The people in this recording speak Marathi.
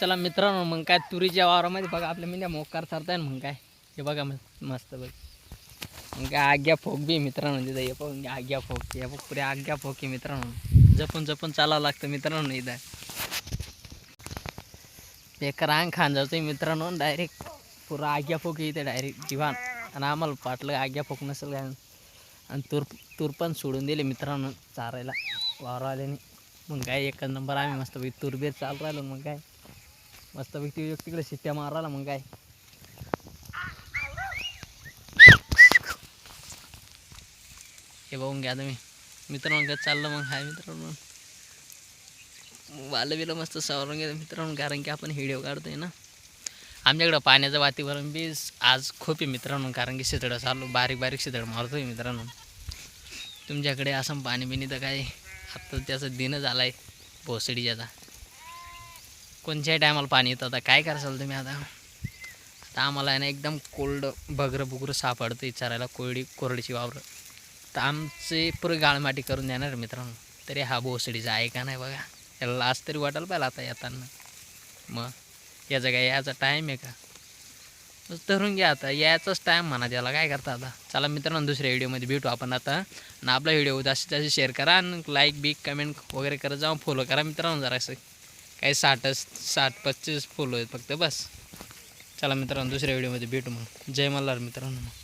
चला मित्रांनो, मग काय तुरीच्या वावरामध्ये बघा आपल्या मेंढ्या मोकार चारताय ना. मग काय हे बघा मस्त बघ. मग काय आग्या फोक बी मित्रांनो तिथं हे पाहून आग्या फोक हे बघ पुरे आग्या फोक आहे मित्रांनो. जपून जपून चालावं लागतं मित्रांनो. इथं बेकार अंग खान जातोय मित्रांनो. डायरेक्ट पुरा आग्या फोक इथे डायरेक्ट दिवाण. आणि आम्हाला पाटलं आग्या फोक नसेल काय. आणि तूर पण सोडून दिले मित्रांनो चारायला वावरवाल्याने. मग काय एकच नंबर आम्ही मस्तपैकी तुरबीर चालू राहिलो. मग काय मस्तपैकी तिकडे शिट्ट्या मारायला. मग काय हे बघून घ्या तुम्ही मित्रांनो. काय चाललं मग हाय मित्रांनो. वालं बिलं मस्त सावरून घ्या मित्रांनो. कारण की आपण व्हिडिओ काढतोय ना. आमच्याकडं पाण्याचं वातावरण बी आज खूप आहे मित्रांनो. कारण की शितळं चालू बारीक बारीक शितळ मारतोय मित्रांनो. तुमच्याकडे असं पाणी बिणी तर काय आत्ता त्याचं दिन झालं आहे भोसडीच्याचा. कोणत्याही टायमाला पाणी येतं. आता काय कराल तुम्ही. आता आम्हाला आहे ना एकदम कोल्ड बगरं बुगरं सापडतं विचारायला कोरडीची वावरं. तर आमचे पुरे गाळमाटी करून देणार मित्रांनो. तरी हा भोसडीचा आहे का नाही बघा. याला लाज तरी वाटायला पाहिजे आता येताना. मग याचा काय याचा टाईम आहे का. धरून घ्या आता याचाच टाईम म्हणा त्याला. काय करता आता. चला मित्रांनो दुसऱ्या व्हिडिओमध्ये भेटू आपण आता. आणि आपला व्हिडिओ जास्तीत जास्त शेअर करा. आणि लाईक बिक कमेंट वगैरे करत जाऊन फॉलो करा मित्रांनो. जरासं काही 60-25 फॉलो आहेत फक्त बस. चला मित्रांनो दुसऱ्या व्हिडिओमध्ये भेटू मग. जय मल्हार मित्रांनो.